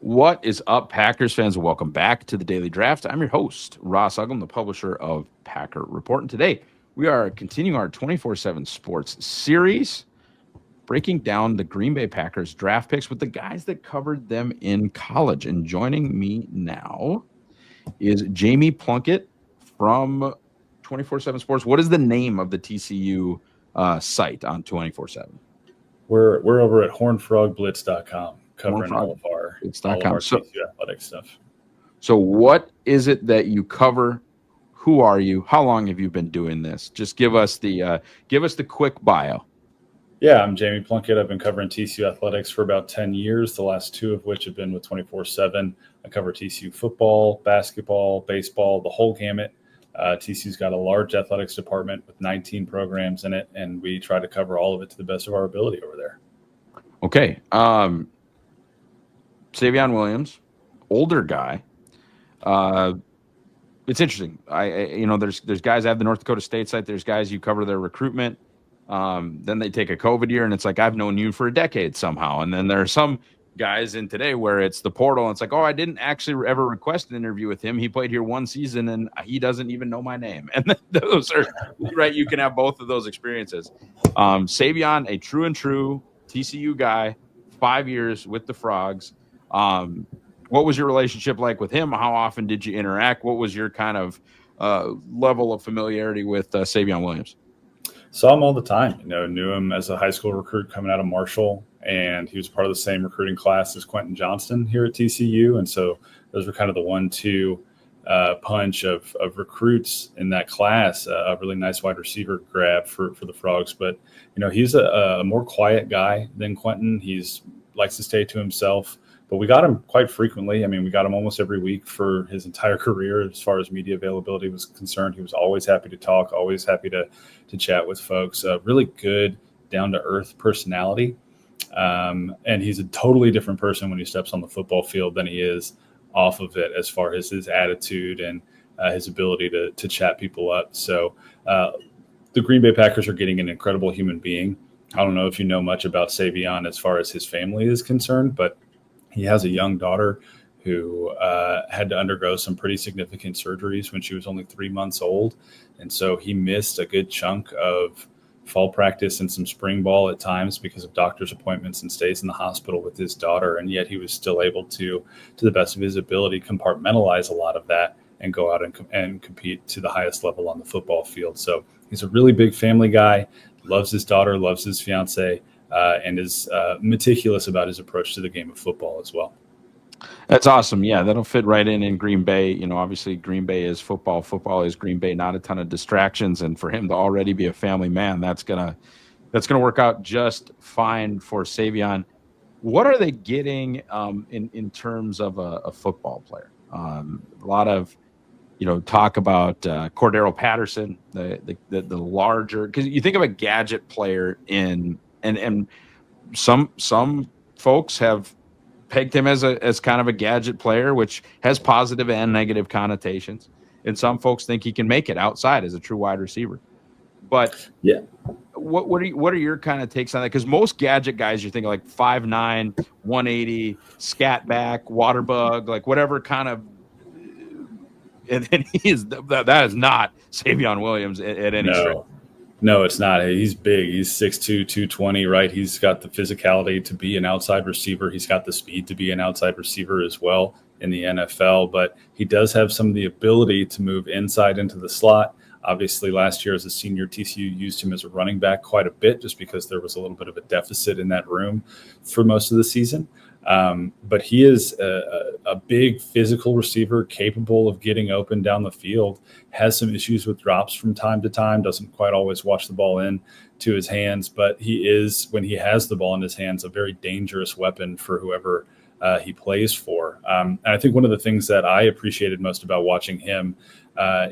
What is up, Packers fans? Welcome back to the Daily Draft. I'm your host, Ross Uglem, the publisher of Packer Report. And today we are continuing our 24/7 sports series, breaking down the Green Bay Packers draft picks with the guys that covered them in college. And joining me now is Jamie Plunkett from 24/7 Sports. What is the name of the TCU site on 24/7? We're over at hornfrogblitz.com covering all of our TCU athletic stuff. So what is it that you cover? Who are you? How long have you been doing this? Just give us the quick bio. Yeah, I'm Jamie Plunkett. I've been covering TCU athletics for about 10 years, the last 2 of which have been with 24/7. I cover TCU football, basketball, baseball, the whole gamut. TCU's got a large athletics department with 19 programs in it, and we try to cover all of it to the best of our ability over there. Okay. Savion Williams, older guy. It's interesting. There's guys I have the North Dakota State site. There's guys you cover their recruitment. Then they take a COVID year, and it's like, I've known you for a decade somehow. And then there are some guys in today where it's the portal, and it's like, oh, I didn't actually ever request an interview with him. He played here 1 season, and he doesn't even know my name. And those are right. You can have both of those experiences. Savion, a true TCU guy, 5 years with the Frogs. What was your relationship like with him? How often did you interact? What was your kind of level of familiarity with Savion Williams? Saw him all the time. Knew him as a high school recruit coming out of Marshall, and he was part of the same recruiting class as Quentin Johnston here at TCU. And so those were kind of the 1-2 punch of recruits in that class. A really nice wide receiver grab for the Frogs. But he's a more quiet guy than Quentin. He's likes to stay to himself. But we got him quite frequently. I mean, we got him almost every week for his entire career as far as media availability was concerned. He was always happy to talk, always happy to chat with folks. Really good, down-to-earth personality. And he's a totally different person when he steps on the football field than he is off of it as far as his attitude and his ability to chat people up. So the Green Bay Packers are getting an incredible human being. I don't know if you know much about Savion as far as his family is concerned, but he has a young daughter who had to undergo some pretty significant surgeries when she was only 3 months old. And so he missed a good chunk of fall practice and some spring ball at times because of doctor's appointments and stays in the hospital with his daughter. And yet he was still able to the best of his ability, compartmentalize a lot of that and go out and compete to the highest level on the football field. So he's a really big family guy, loves his daughter, loves his fiance, and is meticulous about his approach to the game of football as well. That's awesome. Yeah, that'll fit right in Green Bay. Obviously Green Bay is football. Football is Green Bay. Not a ton of distractions, and for him to already be a family man, that's gonna work out just fine for Savion. What are they getting in terms of a football player? A lot of talk about Cordero Patterson, the larger, because you think of a gadget player and some folks have pegged him as kind of a gadget player, which has positive and negative connotations. And some folks think he can make it outside as a true wide receiver. But yeah, what are your kind of takes on that? Because most gadget guys, you're thinking like 5'9", 180, scat back, water bug, like whatever kind of. And that is not Savion Williams at any stretch. No, it's not. He's big. He's 6'2", 220, right? He's got the physicality to be an outside receiver. He's got the speed to be an outside receiver as well in the NFL, but he does have some of the ability to move inside into the slot. Obviously, last year as a senior, TCU used him as a running back quite a bit just because there was a little bit of a deficit in that room for most of the season. But he is a big physical receiver capable of getting open down the field, has some issues with drops from time to time, doesn't quite always watch the ball in to his hands, but he is, when he has the ball in his hands, a very dangerous weapon for whoever he plays for. And I think one of the things that I appreciated most about watching him,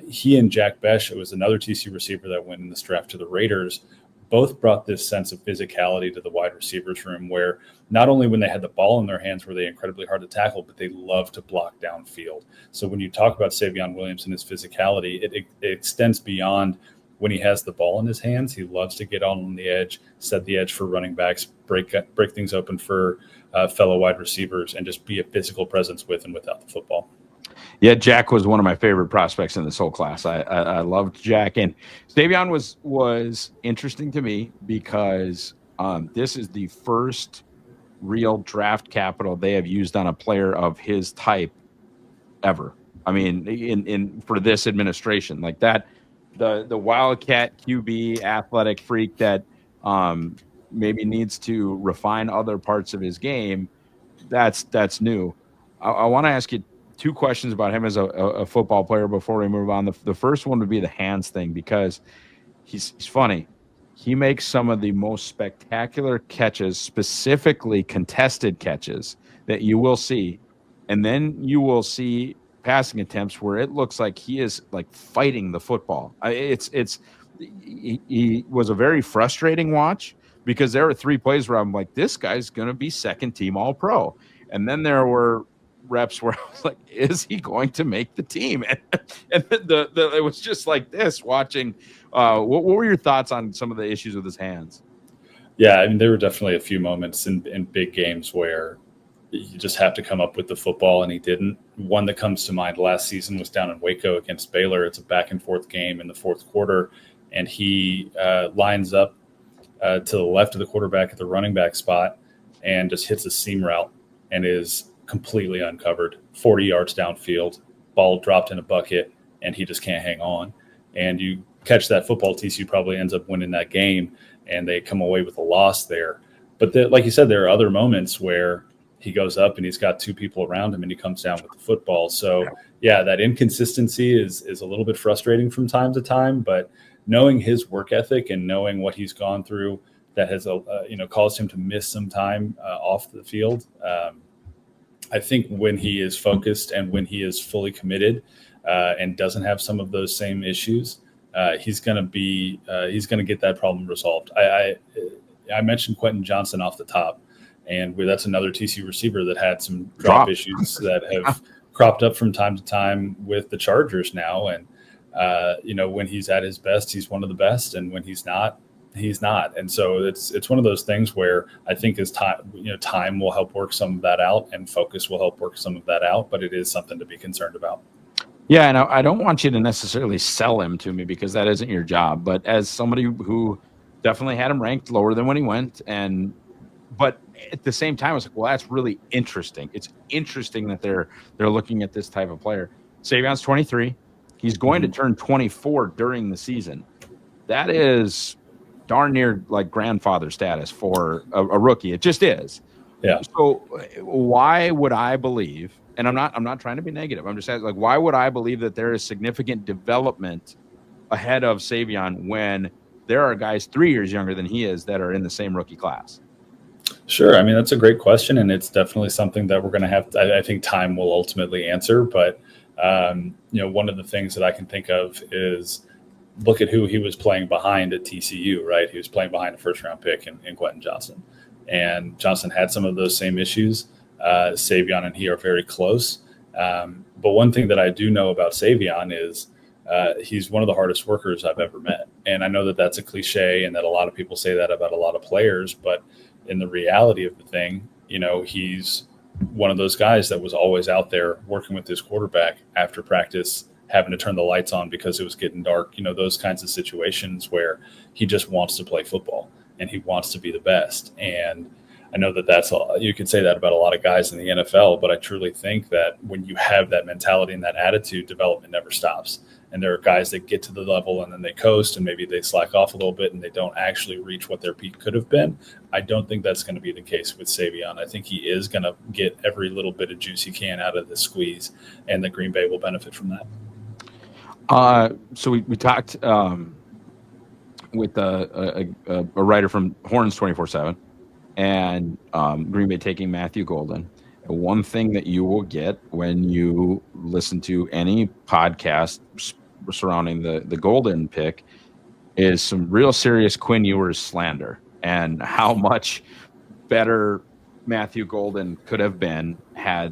he and Jack Besh, it was another TCU receiver that went in this draft to the Raiders, both brought this sense of physicality to the wide receivers room where not only when they had the ball in their hands were they incredibly hard to tackle, but they love to block downfield. So when you talk about Savion Williams and his physicality, it extends beyond when he has the ball in his hands, he loves to get on the edge, set the edge for running backs, break things open for fellow wide receivers, and just be a physical presence with and without the football. Yeah, Jack was one of my favorite prospects in this whole class. I loved Jack, and Savion was interesting to me because this is the first real draft capital they have used on a player of his type ever. I mean, in for this administration, like that, the Wildcat QB athletic freak that maybe needs to refine other parts of his game. That's new. I want to ask you two questions about him as a football player before we move on. The first one would be the hands thing, because he's funny. He makes some of the most spectacular catches, specifically contested catches, that you will see. And then you will see passing attempts where it looks like he is like fighting the football. He was a very frustrating watch, because there were 3 plays where I'm like, this guy's going to be second team all pro. And then there were reps where I was like, is he going to make the team? And it was just like this watching. What were your thoughts on some of the issues with his hands? Yeah, I mean, there were definitely a few moments in big games where you just have to come up with the football, and he didn't. One that comes to mind last season was down in Waco against Baylor. It's a back and forth game in the fourth quarter, and he lines up to the left of the quarterback at the running back spot and just hits a seam route and is completely uncovered, 40 yards downfield, ball dropped in a bucket, and he just can't hang on. And you catch that football, TCU probably ends up winning that game, and they come away with a loss there. But like you said, there are other moments where he goes up and he's got 2 people around him and he comes down with the football. So, yeah, that inconsistency is a little bit frustrating from time to time. But knowing his work ethic and knowing what he's gone through that has caused him to miss some time off the field, I think when he is focused and when he is fully committed and doesn't have some of those same issues, he's going to get that problem resolved. I mentioned Quentin Johnson off the top, and that's another TCU receiver that had some drop issues that have cropped up from time to time with the Chargers now. And when he's at his best, he's one of the best, and when he's not, he's not. And so it's one of those things where I think as time will help work some of that out, and focus will help work some of that out. But it is something to be concerned about. Yeah, and I don't want you to necessarily sell him to me, because that isn't your job. But as somebody who definitely had him ranked lower than when he went, but at the same time, I was like, well, that's really interesting. It's interesting that they're looking at this type of player. Savion's 23. He's going to turn 24 during the season. That is darn near like grandfather status for a rookie. It just is. Yeah. So why would I believe, and I'm not trying to be negative, I'm just saying, like, why would I believe that there is significant development ahead of Savion when there are guys 3 years younger than he is that are in the same rookie class? Sure. I mean, that's a great question, and it's definitely something that we're going to have. I think time will ultimately answer. But one of the things that I can think of is look at who he was playing behind at TCU. Right, he was playing behind a first-round pick in Quentin Johnson, and Johnson had some of those same issues. Savion and he are very close. But one thing that I do know about Savion is he's one of the hardest workers I've ever met. And I know that that's a cliche, and that a lot of people say that about a lot of players, but in the reality of the thing, he's one of those guys that was always out there working with his quarterback after practice, having to turn the lights on because it was getting dark, those kinds of situations where he just wants to play football and he wants to be the best. And I know that you could say that about a lot of guys in the NFL, but I truly think that when you have that mentality and that attitude, development never stops. And there are guys that get to the level and then they coast and maybe they slack off a little bit and they don't actually reach what their peak could have been. I don't think that's going to be the case with Savion. I think he is going to get every little bit of juice he can out of the squeeze, and the Green Bay will benefit from that. So we talked with a writer from Horns 24/7 and Green Bay taking Matthew Golden. And one thing that you will get when you listen to any podcast surrounding the Golden pick is some real serious Quinn Ewers slander, and how much better Matthew Golden could have been had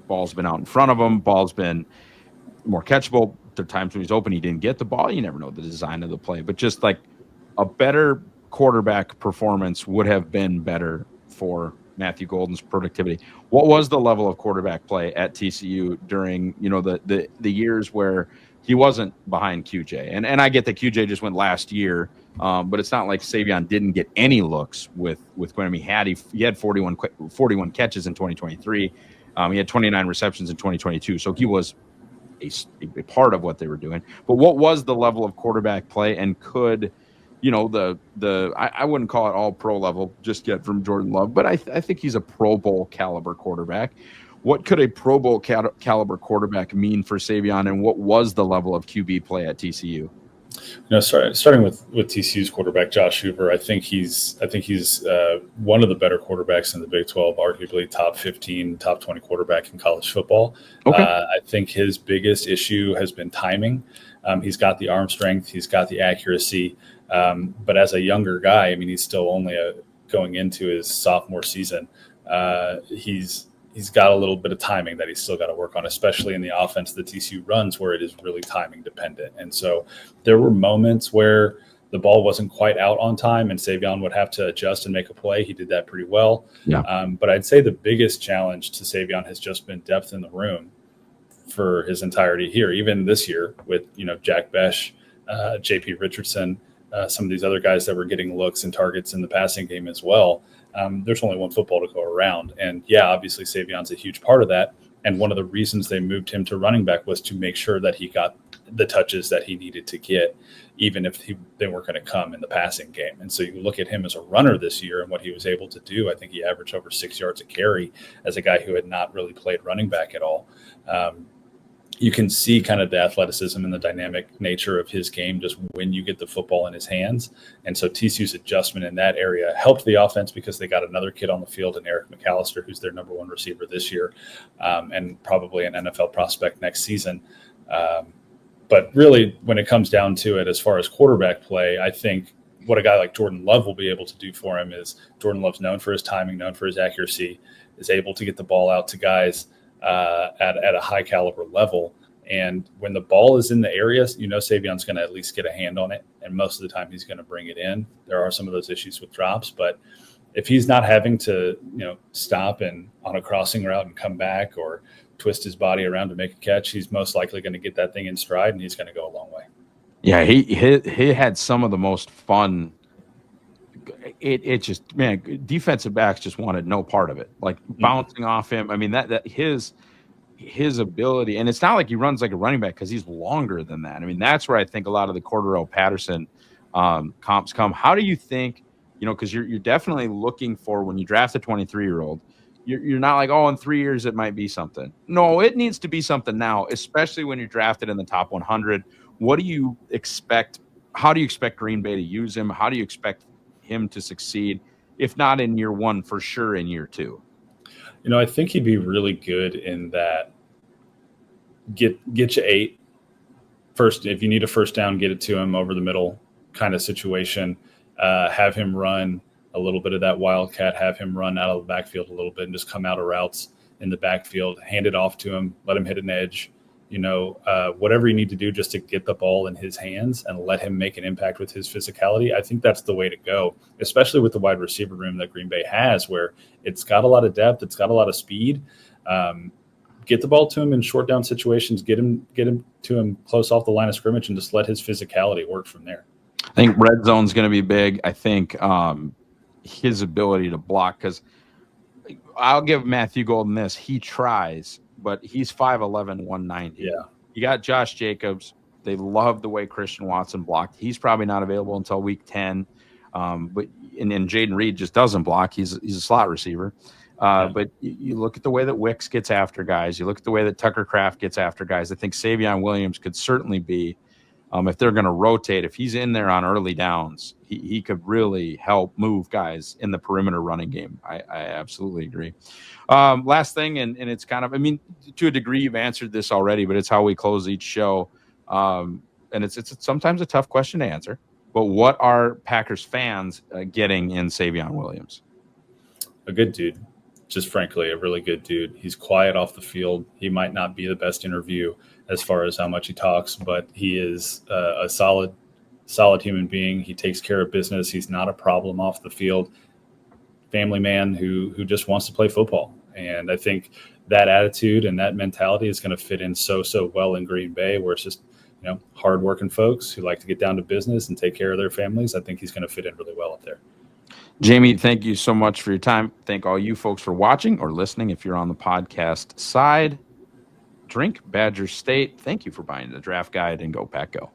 balls been out in front of him, balls been more catchable, the times when he's open, he didn't get the ball. You never know the design of the play, but just like a better quarterback performance would have been better for Matthew Golden's productivity. What was the level of quarterback play at TCU during, the years where he wasn't behind QJ? And I get that QJ just went last year, but it's not like Savion didn't get any looks with Quinn. I mean, he had 41 catches in 2023. He had 29 receptions in 2022. So he was a part of what they were doing. But what was the level of quarterback play, and could, I wouldn't call it all pro level just yet from Jordan Love, but I think he's a Pro Bowl caliber quarterback. What could a Pro Bowl caliber quarterback mean for Savion, and what was the level of QB play at TCU? Starting with TCU's quarterback Josh Hoover, I think he's one of the better quarterbacks in the Big 12, arguably top 15, top 20 quarterback in college football. Okay. I think his biggest issue has been timing. He's got the arm strength, he's got the accuracy, but as a younger guy, I mean, he's still only going into his sophomore season. He's got a little bit of timing that he's still got to work on, especially in the offense that TCU runs, where it is really timing dependent. And so there were moments where the ball wasn't quite out on time and Savion would have to adjust and make a play. He did that pretty well. Yeah. But I'd say the biggest challenge to Savion has just been depth in the room for his entirety here, even this year with, Jack Besh, JP Richardson, some of these other guys that were getting looks and targets in the passing game as well. There's only one football to go around. And yeah, obviously Savion's a huge part of that. And one of the reasons they moved him to running back was to make sure that he got the touches that he needed to get, even if they weren't going to come in the passing game. And so you look at him as a runner this year and what he was able to do. I think he averaged over 6 yards a carry as a guy who had not really played running back at all. You can see kind of the athleticism and the dynamic nature of his game just when you get the football in his hands. And so TCU's adjustment in that area helped the offense because they got another kid on the field in Eric McAllister, who's their number one receiver this year, and probably an NFL prospect next season. But really, when it comes down to it, as far as quarterback play, I think what a guy like Jordan Love will be able to do for him is Jordan Love's known for his timing, known for his accuracy, is able to get the ball out to guys at a high caliber level. And when the ball is in the area, Savion's going to at least get a hand on it. And most of the time he's going to bring it in. There are some of those issues with drops, but if he's not having to, stop and on a crossing route and come back or twist his body around to make a catch, he's most likely going to get that thing in stride and he's going to go a long way. Yeah. He had some of the most fun. It just, man, defensive backs just wanted no part of it. Like bouncing off him. I mean, that his ability, and it's not like he runs like a running back because he's longer than that. I mean, that's where I think a lot of the Cordero Patterson comps come. How do you think, because you're definitely looking for, when you draft a 23-year-old, you're not like, oh, in 3 years it might be something. No, it needs to be something now, especially when you're drafted in the top 100. What do you expect? How do you expect Green Bay to use him? How do you expect him to succeed, if not in year one, for sure in year two? I think he'd be really good in that get you 8 first. If you need a first down, get it to him over the middle kind of situation. Have him run a little bit of that wildcat, have him run out of the backfield a little bit and just come out of routes in the backfield, hand it off to him, let him hit an edge, whatever you need to do just to get the ball in his hands and let him make an impact with his physicality. I think that's the way to go, especially with the wide receiver room that Green Bay has, where it's got a lot of depth, it's got a lot of speed. Get the ball to him in short down situations, get him to him close off the line of scrimmage, and just let his physicality work from there. I think red zone's going to be big. I think his ability to block, because I'll give Matthew Golden this. He tries, but he's 5'11", 190. Yeah. You got Josh Jacobs. They love the way Christian Watson blocked. He's probably not available until week 10. But Jaden Reed just doesn't block. He's a slot receiver. But you look at the way that Wicks gets after guys. You look at the way that Tucker Kraft gets after guys. I think Savion Williams could certainly be, if they're going to rotate, if he's in there on early downs, he could really help move guys in the perimeter running game. I absolutely agree. Last thing, and it's kind of, I mean, to a degree you've answered this already, but it's how we close each show. And it's sometimes a tough question to answer. But what are Packers fans getting in Savion Williams? A good dude. Just frankly, a really good dude. He's quiet off the field. He might not be the best interview as far as how much he talks, but he is a solid human being. He takes care of business. He's not a problem off the field. Family man who just wants to play football. And I think that attitude and that mentality is going to fit in so well in Green Bay, where it's just, hardworking folks who like to get down to business and take care of their families. I think he's going to fit in really well up there. Jamie, thank you so much for your time. Thank all you folks for watching or listening. If you're on the podcast side, drink Badger State. Thank you for buying the draft guide, and go Pack Go.